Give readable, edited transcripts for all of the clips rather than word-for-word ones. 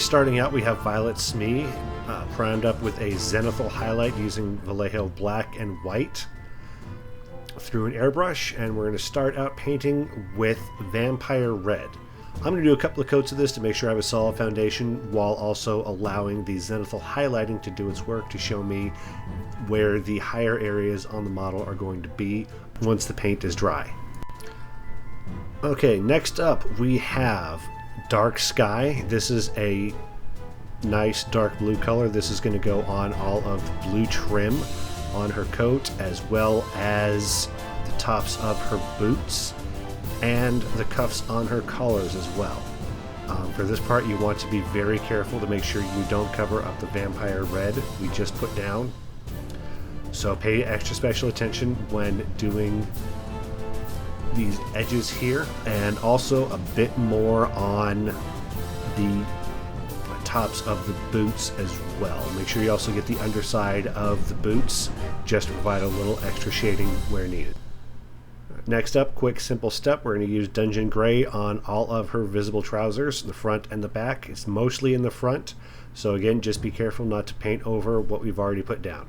starting out we have Violet Smee, primed up with a zenithal highlight using Vallejo black and white through an airbrush, and we're going to start out painting with Vampire Red. I'm going to do a couple of coats of this to make sure I have a solid foundation, while also allowing the zenithal highlighting to do its work to show me where the higher areas on the model are going to be once the paint is dry. Okay, next up we have Dark Sky. This is a nice dark blue color. This is going to go on all of the blue trim on her coat, as well as the tops of her boots and the cuffs on her collars as well. For this part you want to be very careful to make sure you don't cover up the Vampire Red we just put down. So pay extra special attention when doing these edges here, and also a bit more on the tops of the boots as well. Make sure you also get the underside of the boots just to provide a little extra shading where needed. Next up, quick simple step, we're going to use Dungeon Gray on all of her visible trousers, the front and the back. It's mostly in the front, so again, just be careful not to paint over what we've already put down.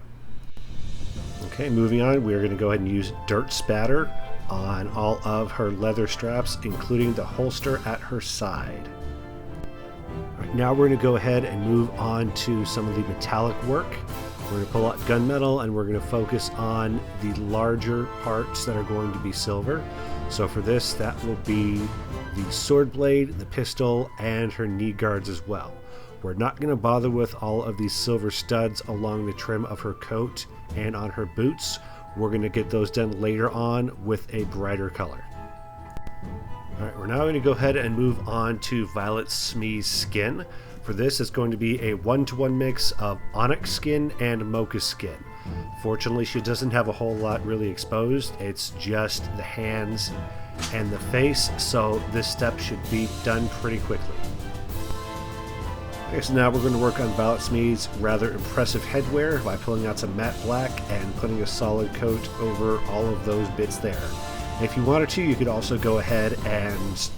Okay, moving on, we're going to go ahead and use Dirt Spatter on all of her leather straps, including the holster at her side. All right, now we're going to go ahead and move on to some of the metallic work. We're going to pull out gunmetal, and we're going to focus on the larger parts that are going to be silver. So for this, that will be the sword blade, the pistol, and her knee guards as well. We're not going to bother with all of these silver studs along the trim of her coat and on her boots. We're going to get those done later on with a brighter color. Alright, we're now going to go ahead and move on to Violet Smee's skin. For this, it's going to be a 1-to-1 mix of onyx skin and mocha skin. Fortunately, she doesn't have a whole lot really exposed. It's just the hands and the face, so this step should be done pretty quickly. Okay, so now we're going to work on Violet Smee's rather impressive headwear by pulling out some matte black and putting a solid coat over all of those bits there. If you wanted to, you could also go ahead and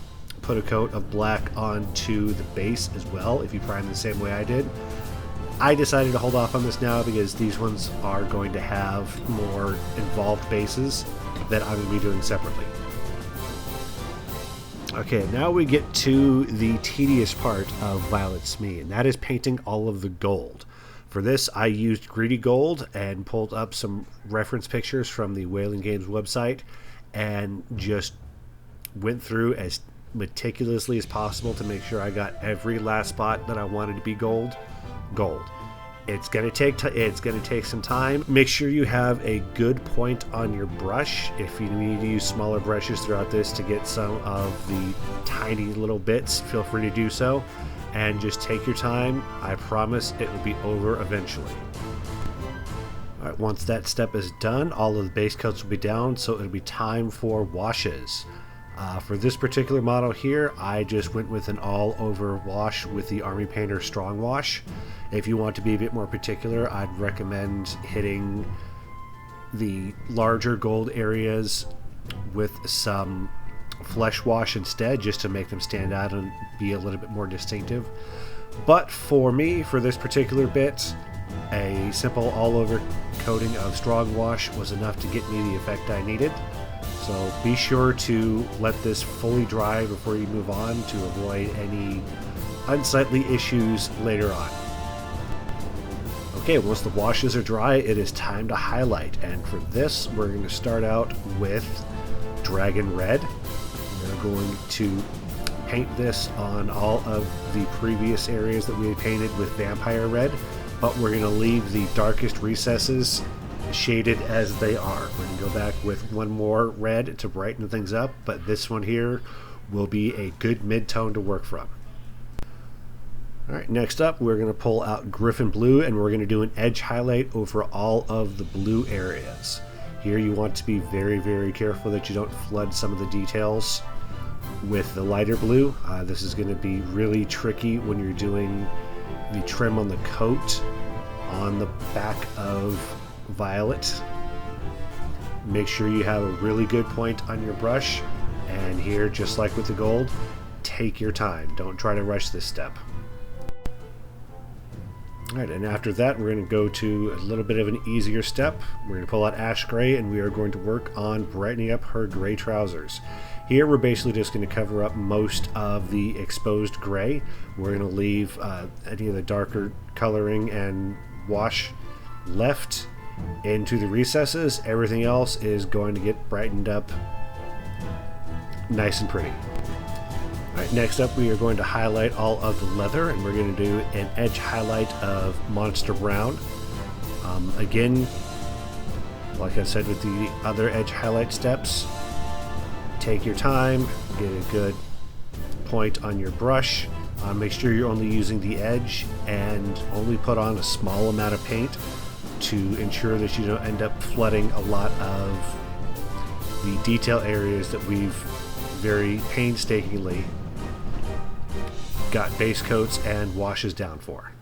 put a coat of black onto the base as well if you prime the same way I did. I decided to hold off on this now because these ones are going to have more involved bases that I'm going to be doing separately. Okay, now we get to the tedious part of Violet Smee, and that is painting all of the gold. For this, I used Greedy Gold and pulled up some reference pictures from the Whaling Games website and just went through as meticulously as possible to make sure I got every last spot that I wanted to be gold. It's gonna take some time. Make sure you have a good point on your brush. If you need to use smaller brushes throughout this to get some of the tiny little bits, feel free to do so, and just take your time. I promise it will be over eventually. Alright, once that step is done, all of the base coats will be down, so it'll be time for washes. For this particular model here, I just went with an all-over wash with the Army Painter Strong Wash. If you want to be a bit more particular, I'd recommend hitting the larger gold areas with some Flesh Wash instead, just to make them stand out and be a little bit more distinctive. But for me, for this particular bit, a simple all-over coating of Strong Wash was enough to get me the effect I needed. So be sure to let this fully dry before you move on to avoid any unsightly issues later on. Okay, once the washes are dry, it is time to highlight, and for this we're going to start out with Dragon Red. We're going to paint this on all of the previous areas that we had painted with Vampire Red, but we're going to leave the darkest recesses shaded as they are. We're going to go back with one more red to brighten things up, but this one here will be a good mid-tone to work from. Alright, next up we're going to pull out Griffin Blue, and we're going to do an edge highlight over all of the blue areas. Here you want to be very, very careful that you don't flood some of the details with the lighter blue. This is going to be really tricky when you're doing the trim on the coat on the back of Violet. Make sure you have a really good point on your brush, and here, just like with the gold, take your time. Don't try to rush this step. Alright, and after that we're going to go to a little bit of an easier step. We're going to pull out ash gray and we are going to work on brightening up her gray trousers. Here we're basically just going to cover up most of the exposed gray. We're going to leave any of the darker coloring and wash left into the recesses. Everything else is going to get brightened up nice and pretty. Alright, next up we are going to highlight all of the leather, and we're going to do an edge highlight of Monster Brown. Again, like I said with the other edge highlight steps, take your time, get a good point on your brush. Make sure you're only using the edge and only put on a small amount of paint to ensure that you don't end up flooding a lot of the detail areas that we've very painstakingly got base coats and washes down for.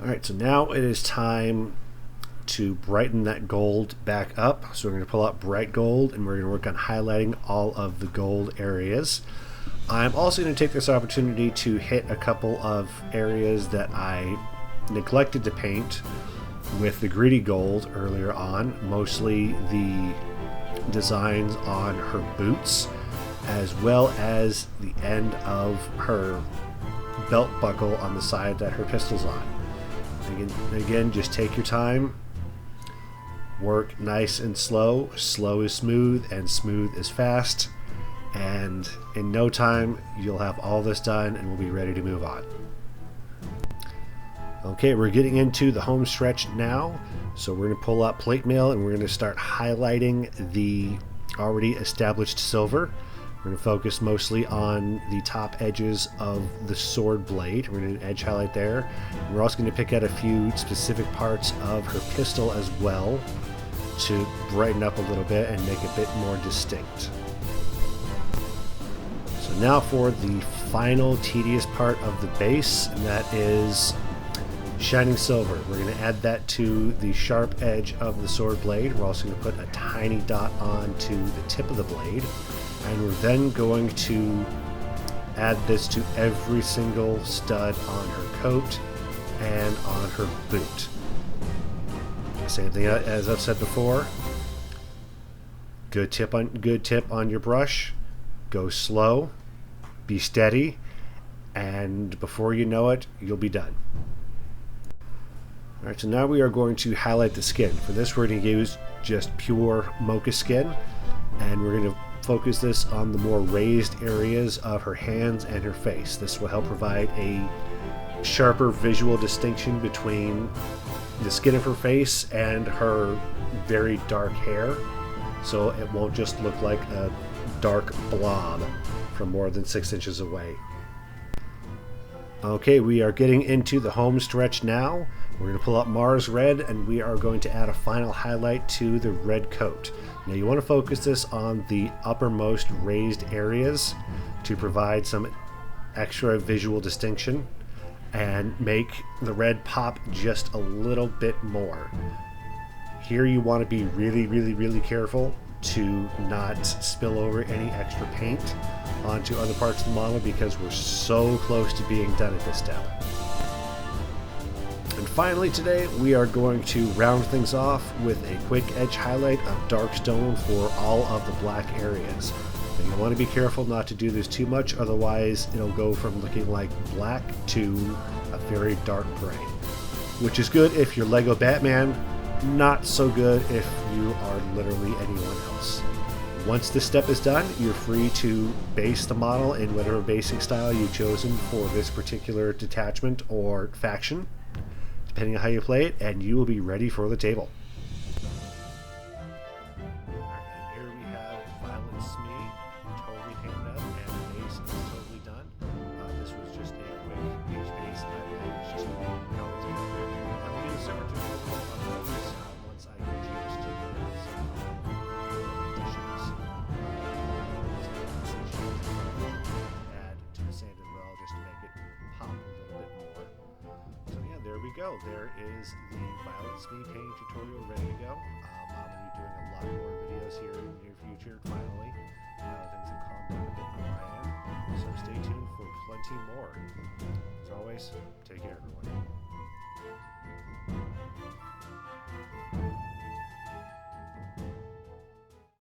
Alright, so now it is time to brighten that gold back up. So we're going to pull out bright gold and we're going to work on highlighting all of the gold areas. I'm also going to take this opportunity to hit a couple of areas that I neglected to paint with the greedy gold earlier on, mostly the designs on her boots as well as the end of her belt buckle on the side that her pistol's on. Again, just take your time, work nice and slow. Slow is smooth and smooth is fast, and in no time you'll have all this done and we'll be ready to move on. Okay, we're getting into the home stretch now, so we're going to pull out plate mail and we're going to start highlighting the already established silver. We're going to focus mostly on the top edges of the sword blade. We're going to do an edge highlight there. We're also going to pick out a few specific parts of her pistol as well to brighten up a little bit and make it a bit more distinct. So now for the final tedious part of the base, and that is shining silver. We're going to add that to the sharp edge of the sword blade. We're also going to put a tiny dot onto the tip of the blade, and we're then going to add this to every single stud on her coat and on her boot. Same thing as I've said before. Good tip on your brush. Go slow, be steady, and before you know it, you'll be done. Alright, so now we are going to highlight the skin. For this we're going to use just pure mocha skin, and we're going to focus this on the more raised areas of her hands and her face. This will help provide a sharper visual distinction between the skin of her face and her very dark hair, so it won't just look like a dark blob from more than 6 inches away. Okay, we are getting into the home stretch now. We're going to pull out Mars Red and we are going to add a final highlight to the red coat. Now you want to focus this on the uppermost raised areas to provide some extra visual distinction and make the red pop just a little bit more. Here you want to be really careful to not spill over any extra paint onto other parts of the model because we're so close to being done at this step. And finally today we are going to round things off with a quick edge highlight of dark stone for all of the black areas. Now you want to be careful not to do this too much, otherwise it'll go from looking like black to a very dark gray. Which is good if you're Lego Batman, not so good if you are literally anyone else. Once this step is done, you're free to base the model in whatever basing style you've chosen for this particular detachment or faction, depending on how you play it, and you will be ready for the table. Alright, here we have Violet Smee, totally painted up, and the base is totally done. This was just a quick page base I managed to go together. I'm going to do a separate tutorial on this once I get chance to some additions. Add to the sand as well, just to make it pop a little bit more. So yeah, there we go. There is the Violet Smee painting tutorial ready to go. I'm going to be doing a lot more videos here in the near future, finally. Things have calmed down a bit on my end, so stay tuned for plenty more. As always, take care, everyone.